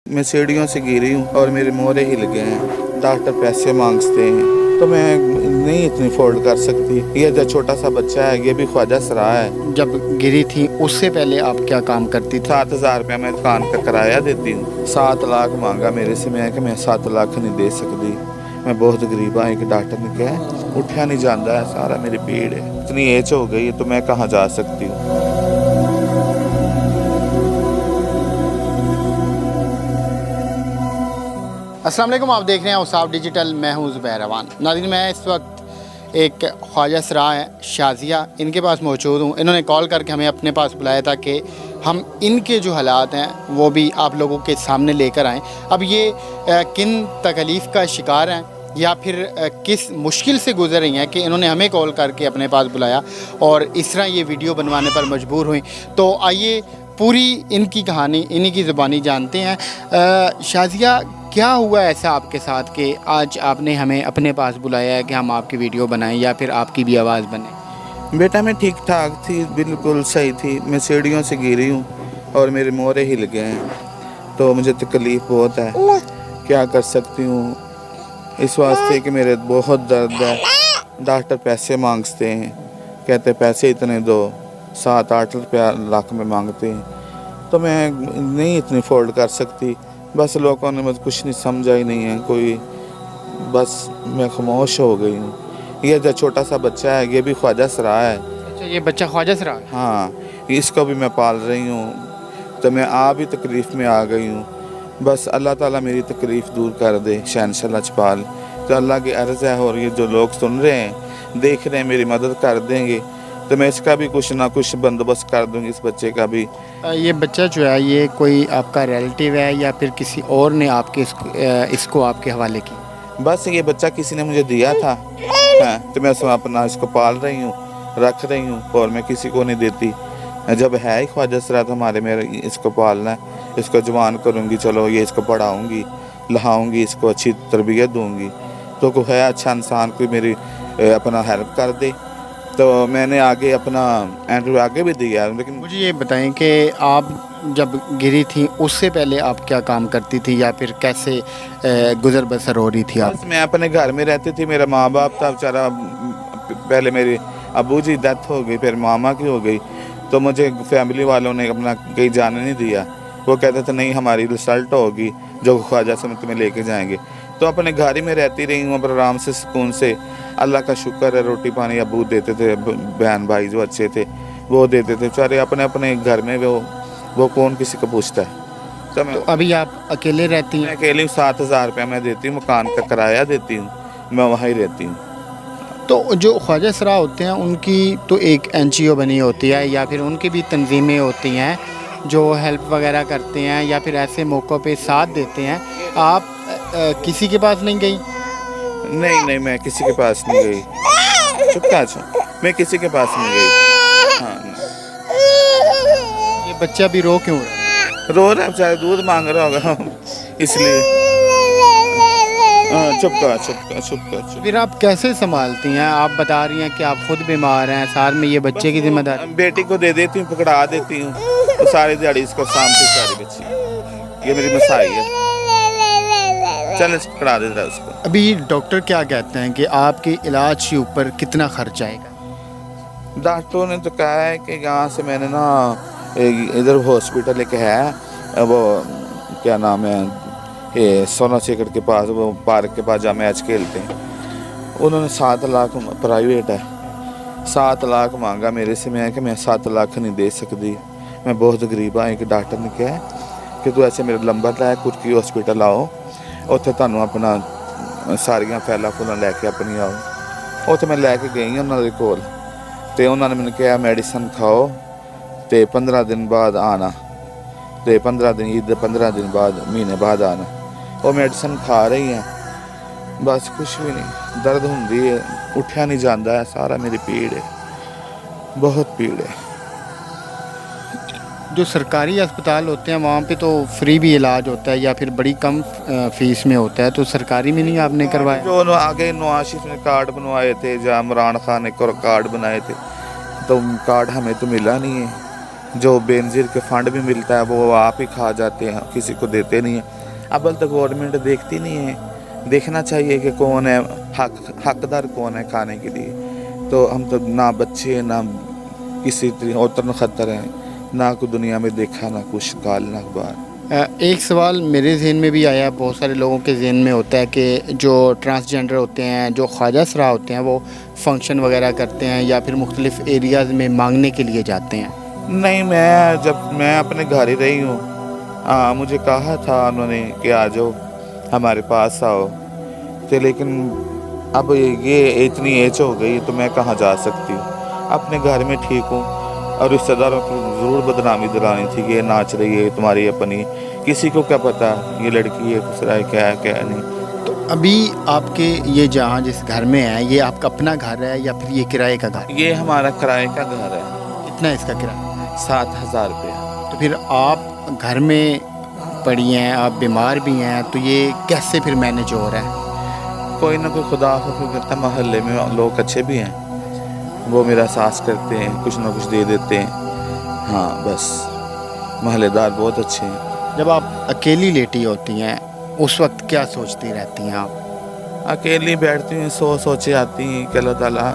मैं सीढ़ियों से गिरी हूँ और मेरे मोहरे हिल गए हैं। डॉक्टर पैसे मांगते हैं तो मैं नहीं इतनी अफोर्ड कर सकती। ये जो छोटा सा बच्चा है ये भी ख्वाजा सराय है। जब गिरी थी उससे पहले आप क्या काम करती थी? 7,000 रुपया मैं दुकान का किराया देती हूँ। 7 लाख मांगा मेरे से, मैं कि मैं 7 लाख नहीं दे सकती, मैं बहुत गरीब हाँ। एक डॉक्टर ने कहा उठा नहीं जाता है, सारा मेरी पीड़ है, इतनी एज हो गई है तो मैं कहाँ जा सकती हूँ। अस्सलाम वालेकुम, आप देख रहे हैं औसाफ डिजिटल। मैं हूं ज़ुबैर रवान। नाज़रीन, मैं इस वक्त एक ख्वाजा सराय शाज़िया इनके पास मौजूद हूं। इन्होंने कॉल करके हमें अपने पास बुलाया था कि हम इनके जो हालात हैं वो भी आप लोगों के सामने लेकर आएँ। अब ये किन तकलीफ़ का शिकार हैं या फिर किस मुश्किल से गुजर रही हैं कि इन्होंने हमें कॉल करके अपने पास बुलाया और इस तरह ये वीडियो बनवाने पर मजबूर हुई। तो आइए पूरी इनकी कहानी इन्हीं की ज़ुबानी जानते हैं। शाज़िया, क्या हुआ ऐसा आपके साथ कि आज आपने हमें अपने पास बुलाया है कि हम आपकी वीडियो बनाएं या फिर आपकी भी आवाज़ बने? बेटा मैं ठीक ठाक थी, बिल्कुल सही थी। मैं सीढ़ियों से गिरी हूँ और मेरे मोहरे हिल गए हैं तो मुझे तकलीफ़ बहुत है। क्या कर सकती हूँ इस वास्ते कि मेरे बहुत दर्द है। डॉक्टर पैसे मांगते हैं, कहते पैसे इतने दो, 7-8 रुपया लाख में मांगते हैं तो मैं नहीं इतनी अफोर्ड कर सकती। बस लोगों ने मुझे कुछ नहीं समझा ही नहीं है कोई, बस मैं खामोश हो गई हूँ। ये जो छोटा सा बच्चा है ये भी ख्वाजा सराय है। अच्छा, ये बच्चा ख्वाजा सराय? हाँ, इसको भी मैं पाल रही हूँ तो मैं भी तकलीफ़ में आ गई हूँ। बस अल्लाह ताला मेरी तकलीफ़ दूर कर दे, शहंशाह लजपाल। तो अल्लाह की अर्ज़ है और ये जो लोग सुन रहे हैं देख रहे हैं मेरी मदद कर देंगे तो मैं इसका भी कुछ ना कुछ बंदोबस्त कर दूँगी, इस बच्चे का भी। ये बच्चा जो है ये कोई आपका रिलेटिव है या फिर किसी और ने आपके इसको आपके हवाले की? बस ये बच्चा किसी ने मुझे दिया था, हाँ, तो मैं अपना इसको पाल रही हूँ, रख रही हूँ और मैं किसी को नहीं देती। जब है ही ख्वाजा सराय तो हमारे मेरे इसको पालना है, इसको जवान करूँगी, चलो ये इसको पढ़ाऊँगी, लहाऊँगी, इसको अच्छी तरबियत दूँगी तो कोई है अच्छा इंसान कोई मेरी अपना हेल्प कर दे। तो मैंने आगे अपना इंटरव्यू आगे भी दिया। लेकिन मुझे ये बताएं कि आप जब गिरी थी उससे पहले आप क्या काम करती थी या फिर कैसे गुजर बसर हो रही थी आप? बस मैं अपने घर में रहती थी। मेरा माँ बाप था बेचारा, पहले मेरे अबू जी डेथ हो गई, फिर मामा की हो गई तो मुझे फैमिली वालों ने अपना कहीं जाने नहीं दिया। वो कहते थे नहीं हमारी रिजल्ट होगी जो ख्वाजा से तुम्हें लेके जाएंगे। तो अपने घर ही में रहती रही हूँ पर आराम से सुकून से। अल्लाह का शुक्र है, रोटी पानी अबू देते थे, बहन भाई जो अच्छे थे वो देते थे बेचारे अपने अपने घर में। वो कौन किसी को पूछता है। तो अभी आप अकेले रहती हैं? मैं अकेली हूँ। 7,000 रुपया मैं देती हूँ, मकान का किराया देती हूँ, मैं वहाँ ही रहती हूँ। तो जो ख्वाजा सराय होते हैं उनकी तो एक NGO बनी होती है या फिर उनकी भी तंजीमें होती हैं जो हेल्प वगैरह करते हैं या फिर ऐसे मौक़ों पे साथ देते हैं। आप किसी के पास नहीं गई? नहीं, मैं किसी के पास नहीं गई। चुप मैं किसी के पास नहीं गई। हाँ, ये बच्चा भी रो क्यों रहा है? रो रहा है बेचारा, दूध मांग रहा होगा इसलिए। हाँ, चुप कर। फिर आप कैसे संभालती हैं? आप बता रही हैं कि आप खुद बीमार हैं, साथ में ये बच्चे की जिम्मेदारी बेटी को दे देती हूँ, पकड़ा देती हूँ तो सारी दिहाड़ी इसको सामती सारी बच्ची। ये मेरी मसाई है, चल इसको पकड़ा देता है उसको। अभी डॉक्टर क्या कहते हैं कि आपके इलाज के ऊपर कितना खर्च आएगा? डॉक्टरों ने तो कहा है कि यहाँ से मैंने ना इधर हॉस्पिटल एक है, वो क्या नाम है, ये 16 सेकंड के पास, वो पार्क के पास जहाँ मैच खेलते हैं, उन्होंने 7 लाख, प्राइवेट है, 7 लाख मांगा मेरे से। मैं कि मैं 7 लाख नहीं दे सकती, मैं बहुत गरीब हाँ। एक डॉक्टर ने कहा कि तू ऐसे मेरा नंबर लाया कुर्की हॉस्पिटल आओ, उत्थे तुहानू अपना सारियां फैला फूलां लैके अपनी आओ। उत्थे मैं लैके गई उन्होंने कोल तो उन्होंने मैंने कहा मेडिसिन खाओ तो 15 दिन बाद आना, तो 15 दिन ईद 15 दिन बाद महीने बाद आना। वो मेडिसिन खा रही हैं, बस कुछ भी नहीं, दर्द होंदी है, उठा नहीं जाता है, सारा मेरी पीड़ है, बहुत पीड़ है। जो सरकारी अस्पताल होते हैं वहाँ पे तो फ्री भी इलाज होता है या फिर बड़ी कम फीस में होता है, तो सरकारी में नहीं आपने करवाया? जो आगे नवाज शरीफ ने कार्ड बनवाए थे, जहाँ इमरान खान ने कार्ड बनाए थे, तो कार्ड हमें तो मिला नहीं है। जो बेनज़ीर के फंड भी मिलता है वो आप ही खा जाते हैं, किसी को देते नहीं है। अब तक गवर्नमेंट देखती नहीं है, देखना चाहिए कि कौन है हकदार कौन है खाने के लिए। तो हम तो ना बच्चे ना किसी औतन खतर हैं, ना कोई दुनिया में देखा ना कुछ काल ना अखबार। एक सवाल मेरे जहन में भी आया, बहुत सारे लोगों के जहन में होता है कि जो ट्रांसजेंडर होते हैं, जो ख्वाजा सरा होते हैं, वो फंक्शन वगैरह करते हैं या फिर मुख्तलिफ़ एरियाज़ में मांगने के लिए जाते हैं। नहीं, मैं अपने घर ही रही हूँ। मुझे कहा था उन्होंने कि आ जाओ हमारे पास आओ, तो लेकिन अब ये इतनी एज हो गई तो मैं कहाँ जा सकती हूँ। अपने घर में ठीक हूँ, और रिश्तेदारों की ज़रूर बदनामी दिलानी थी कि ये नाच रही है तुम्हारी अपनी, किसी को क्या पता ये लड़की है दूसरा है क्या नहीं। तो अभी आपके ये जहाँ जिस घर में है, ये आपका अपना घर है या फिर ये किराए का घर? ये हमारा किराए का घर है। कितना है इसका किराया? 7,000 रुपये। तो फिर आप घर में पड़ी हैं, आप बीमार भी हैं, तो ये कैसे फिर मैनेज हो रहा है? कोई ना कोई खुदा करता, मोहल्ले में लोग अच्छे भी हैं, वो मेरा साथ करते हैं, कुछ ना कुछ दे देते हैं। हाँ बस, मोहल्लेदार बहुत अच्छे हैं। जब आप अकेली लेटी होती हैं उस वक्त क्या सोचती रहती हैं आप? अकेली बैठती हैं, सोचे आती हैं कि अल्लाह ताला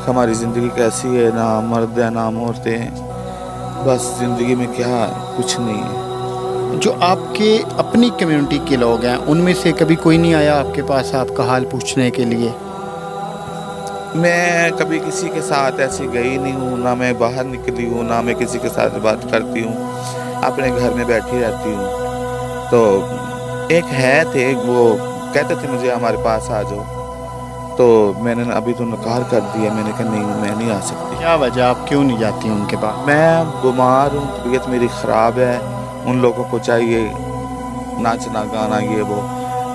हमारी ज़िंदगी कैसी है, ना मर्द है ना औरतें हैं, बस ज़िंदगी में क्या कुछ नहीं है। जो आपके अपनी कम्युनिटी के लोग हैं उनमें से कभी कोई नहीं आया आपके पास आपका हाल पूछने के लिए? मैं कभी किसी के साथ ऐसी गई नहीं हूँ, ना मैं बाहर निकली हूँ, ना मैं किसी के साथ बात करती हूँ, अपने घर में बैठी रहती हूँ। तो एक थे वो कहते थे मुझे हमारे पास आ जाओ, तो मैंने अभी तो नकार कर दिया, मैंने कहा नहीं मैं नहीं आ सकती। क्या वजह, आप क्यों नहीं जाती उनके पास? मैं बीमार हूँ, तबीयत मेरी ख़राब है, उन लोगों को चाहिए नाचना गाना ये वो,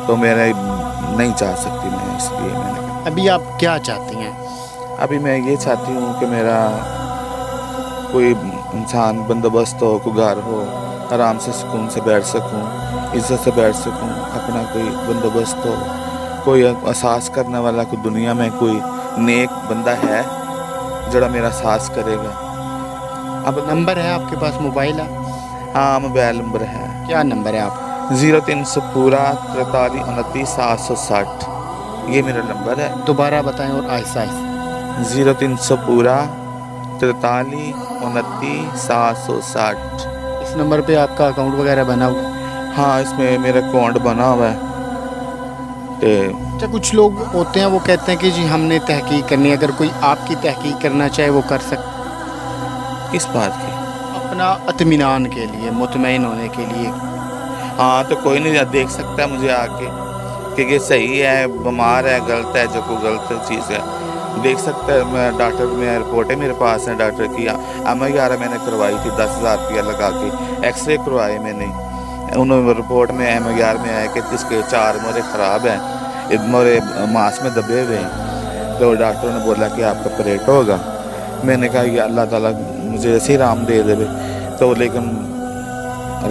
तो मेरे नहीं जा सकती मैं, इसलिए मैंने कहा। अभी आप क्या चाहती हैं? अभी मैं ये चाहती हूँ कि मेरा कोई इंसान बंदोबस्त हो, कोई घर हो, आराम से सुकून से बैठ सकूँ, इज्जत से बैठ सकूँ, अपना कोई बंदोबस्त हो, कोई एहसास करने वाला, कोई दुनिया में कोई नेक बंदा है जरा मेरा एहसास करेगा। अब नंबर है आपके पास, मोबाइल है? हाँ मोबाइल नंबर है। क्या नंबर है आप? 0300 पूरा 43 29 760, ये मेरा नंबर है। दोबारा बताएं और आहिस्ता आहिस्ता। 0300 पूरा 43 29 760। इस नंबर पे आपका अकाउंट वगैरह बना हुआ है? हाँ इसमें मेरा अकाउंट बना हुआ है। अच्छा, कुछ लोग होते हैं वो कहते हैं कि जी हमने तहकीक करनी है, अगर कोई आपकी तहकीक करना चाहे वो कर सकता? किस बात की? अपना इत्मीनान के लिए, मुतमईन होने के लिए। हाँ तो कोई नहीं देख सकता मुझे आके कि ये सही है, बीमार है, गलत है, जो कोई गलत चीज़ है देख सकता है। मैं डॉक्टर में रिपोर्टें मेरे पास हैं, डॉक्टर की MIR मैंने करवाई थी 10,000 रुपया लगा के, एक्सरे करवाए मैंने, उन्होंने रिपोर्ट में MIR में आया कि इसके 4 मोरे ख़राब हैं, मोरे मांस में दबे हुए हैं, तो डॉक्टर ने बोला कि आपका ऑपरेट होगा। मैंने कहा ये अल्लाह ताला मुझे ऐसे ही राम दे देवे, तो लेकिन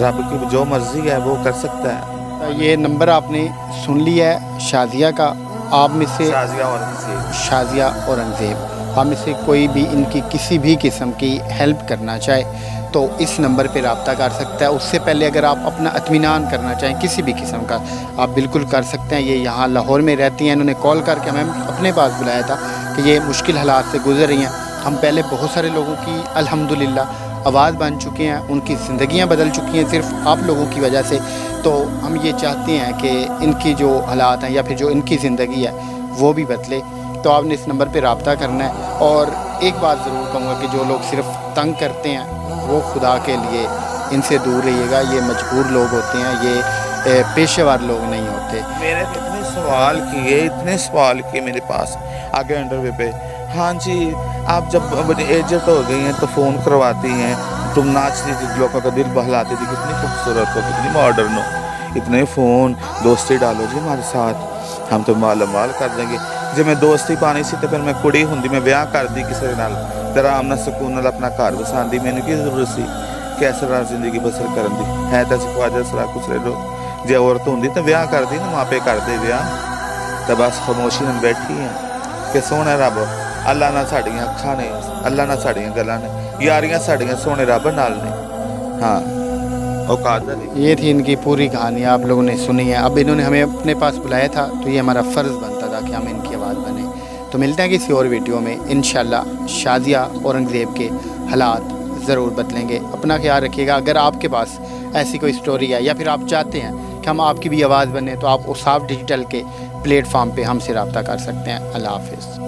रब की जो मर्ज़ी है वो कर सकता है। तो ये नंबर आपने सुन लिया है शाजिया का, आप में से शाजिया औरंगज़ेब, आप में से कोई भी इनकी किसी भी किस्म की हेल्प करना चाहे तो इस नंबर पे रब्ता कर सकता है। उससे पहले अगर आप अपना इत्मीनान करना चाहें किसी भी किस्म का, आप बिल्कुल कर सकते हैं। ये यहाँ लाहौर में रहती हैं, इन्होंने कॉल करके हमें अपने पास बुलाया था कि ये मुश्किल हालात से गुजर रही हैं। हम पहले बहुत सारे लोगों की अल्हम्दुलिल्लाह आवाज़ बन चुके हैं, उनकी ज़िंदगियाँ बदल चुकी हैं सिर्फ आप लोगों की वजह से। तो हम ये चाहते हैं कि इनकी जो हालात हैं या फिर जो इनकी ज़िंदगी है वो भी बदले। तो आपने इस नंबर पे रब्ता करना है। और एक बात ज़रूर कहूँगा कि जो लोग सिर्फ तंग करते हैं वो खुदा के लिए इनसे दूर रहिएगा। ये मजबूर लोग होते हैं, ये पेशेवर लोग नहीं होते। मेरे इतने सवाल किए मेरे पास आगे इंटरव्यू पे। हाँ जी, आप जब एजेड हो गई हैं तो फ़ोन करवाती हैं, तुम नाचती थी, लोगों का दिल बहलाती थी, कितनी खूबसूरत हो, कितनी मॉडर्न हो, इतने फ़ोन, दोस्ती डालो जी हमारे साथ, हम तो माल कर देंगे। जब मैं दोस्ती पानी सी तो फिर मैं कुड़ी हुंदी, मैं ब्याह कर दी किसी नाल, आराम नाल सुकून नाल अपना घर बसांदी, मैंने की जरूरत सी कैसे रात जिंदगी बसर करन दी है। तो ख्वाजा सरा कुछ लो, जे औरत होंदी तो ब्याह कर दी ना, मापे कर दे ब्याह, तो बस खामोशी नाल बैठी है कि सोहना रब अल्लाह नाल साड़ियां अखां ने, अल्लाह नाल साड़ियां गल्लां ने, यारियां साड़ियां सोहने रब नाल ने। हाँ औकात नहीं। ये थी इनकी पूरी कहानी, आप लोगों ने सुनी है। अब इन्होंने हमें अपने पास बुलाया था तो ये हमारा फ़र्ज़ बनता था कि हम इनकी आवाज़ बने। तो मिलते हैं किसी और वीडियो में इंशाल्लाह। शाज़िया औरंगज़ेब के हालात ज़रूर बदलेंगे। अपना ख्याल रखिएगा। अगर आपके पास ऐसी कोई स्टोरी है या फिर आप चाहते हैं कि हम आपकी भी आवाज़ बने तो आप औसाफ डिजिटल के प्लेटफॉर्म पे हमसे रब्ता कर सकते हैं। अल्लाह हाफ़िज़।